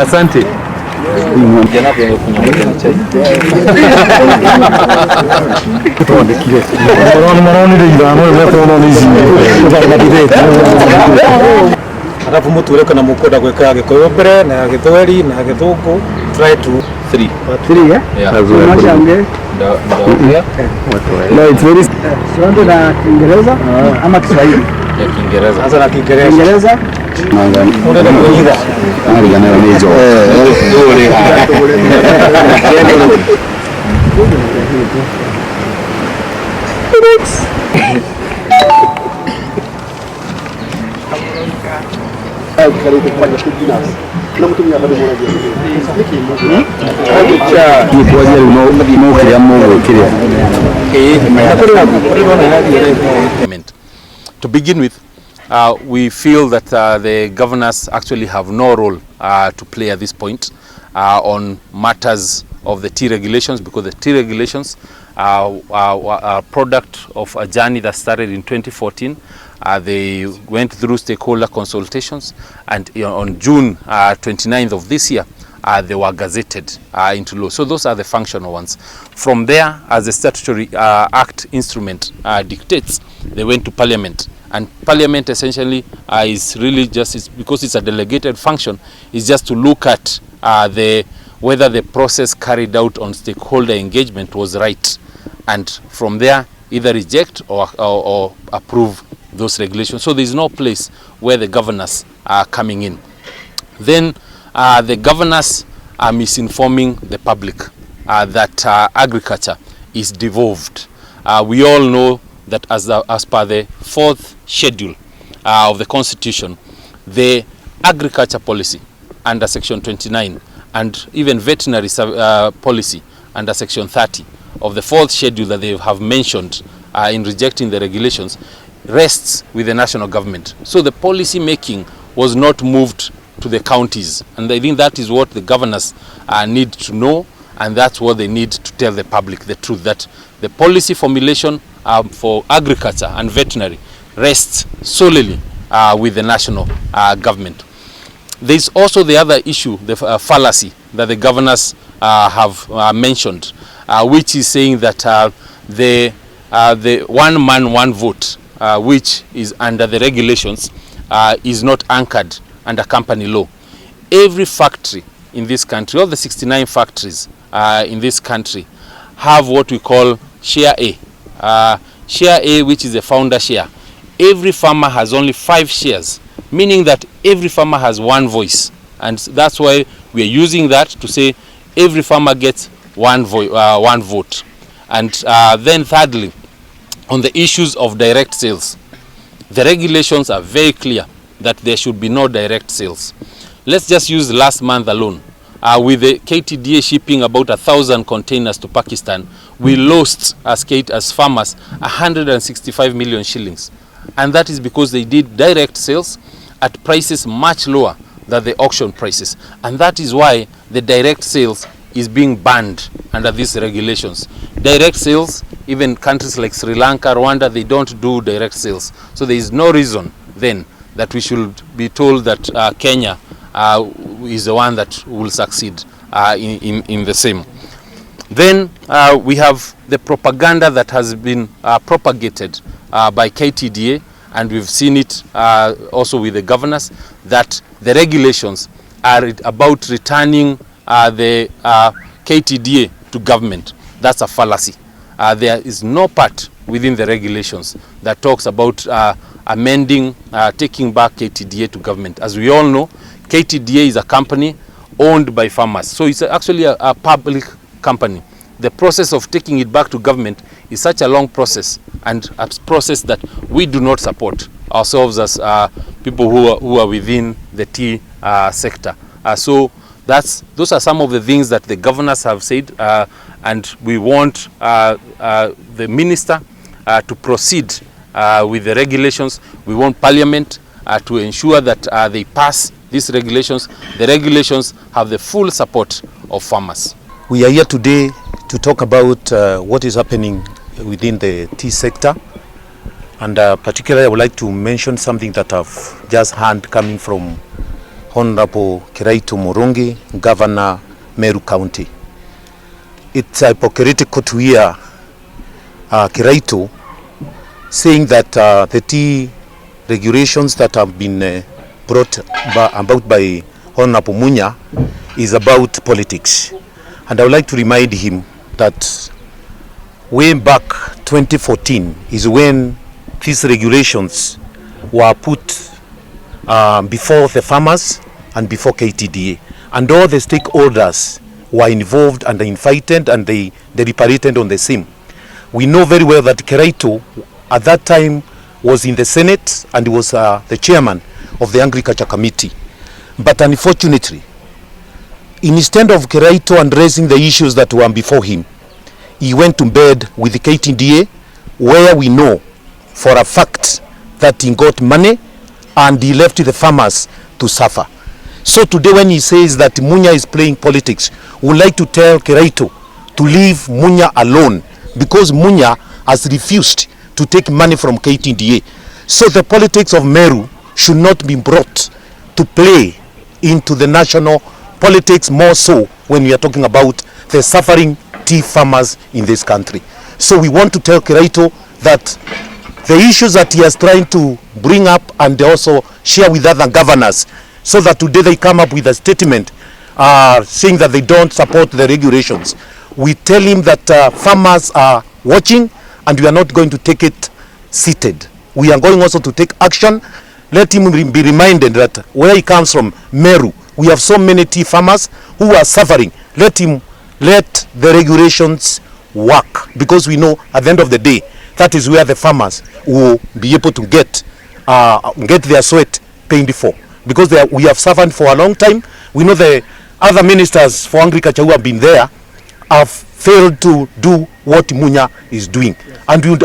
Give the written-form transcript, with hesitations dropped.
Asante. Alafu mtu uleka na mukoda kweka gikoyobere na githweri na githungu try to 3 yeah no it's very sondo na Kiingereza ama Kiswahili ya Kiingereza sasa na Kiingereza ule na kuiga na na nizo To begin with, we feel that the governors actually have no role to play at this point on matters of the tea regulations, because the tea regulations are a product of a journey that started in 2014. They went through stakeholder consultations, and on June 29th of this year, they were gazetted into law. So those are the functional ones. From there, as the statutory act instrument dictates, they went to Parliament. And Parliament essentially is really just, because it's a delegated function, is just to look at whether the process carried out on stakeholder engagement was right. And from there, either reject or approve those regulations. So there is no place where the governors are coming in. Then the governors are misinforming the public that agriculture is devolved. We all know that as per the 4th schedule of the Constitution, the agriculture policy under Section 29 and even veterinary policy under Section 30 of the 4th schedule that they have mentioned in rejecting the regulations rests with the national government. So the policy making was not moved to the counties, and I think that is what the governors need to know, and that's what they need to tell the public the truth, that the policy formulation for agriculture and veterinary rests solely with the national government. There is also the other issue, the fallacy that the governors have mentioned, which is saying that the one man, one vote, which is under the regulations, is not anchored under company law. Every factory in this country, all the 69 factories in this country, have what we call share A. Share A, which is the founder share. Every farmer has only 5 shares, meaning that every farmer has one voice. And that's why we are using that to say every farmer gets one vote. And then thirdly, on the issues of direct sales, the regulations are very clear that there should be no direct sales. Let's just use last month alone. With the KTDA shipping about 1,000 containers to Pakistan, we lost as farmers 165 million shillings. And that is because they did direct sales at prices much lower than the auction prices. And that is why the direct sales is being banned under these regulations. Direct sales, even countries like Sri Lanka, Rwanda, they don't do direct sales. So there is no reason then that we should be told that Kenya is the one that will succeed in the same. Then we have the propaganda that has been propagated by KTDA, and we've seen it also with the governors, that the regulations are about returning the KTDA to government. That's a fallacy. There is no part within the regulations that talks about amending, taking back KTDA to government. As we all know, KTDA is a company owned by farmers. So it's actually a public company. The process of taking it back to government is such a long process, and a process that we do not support ourselves as people who are within the tea sector. So those are some of the things that the governors have said, and we want the minister to proceed with the regulations. We want Parliament to ensure that they pass these regulations. The regulations have the full support of farmers. We are here today to talk about what is happening within the tea sector. And particularly I would like to mention something that I've just heard coming from Honorable Kiraitu Murungi, Governor Meru County. It's hypocritical to hear Kiraitu saying that the tea regulations that have been brought about by Honorable Munya is about politics. And I would like to remind him that way back 2014 is when these regulations were put before the farmers and before KTDA, and all the stakeholders were involved and invited, and they deliberated on the same. We know very well that Kiraitu at that time was in the Senate and was the chairman of the Agriculture Committee. But unfortunately, instead of Kiraitu addressing the issues that were before him, he went to bed with the KTDA, where we know for a fact that he got money and he left the farmers to suffer. So today when he says that Munya is playing politics, we would like to tell Kiraitu to leave Munya alone, because Munya has refused to take money from KTDA. So the politics of Meru should not be brought to play into the national politics, more so when we are talking about the suffering tea farmers in this country. So we want to tell Kiraitu that the issues that he is trying to bring up and also share with other governors, so that today they come up with a statement saying that they don't support the regulations. We tell him that farmers are watching and we are not going to take it seated. We are going also to take action. Let him be reminded that where he comes from, Meru, we have so many tea farmers who are suffering. Let the regulations work, because we know at the end of the day, that is where the farmers will be able to get their sweat paid for, because we have suffered for a long time. We know the other ministers for agriculture who have been there have failed to do what Munya is doing, and we would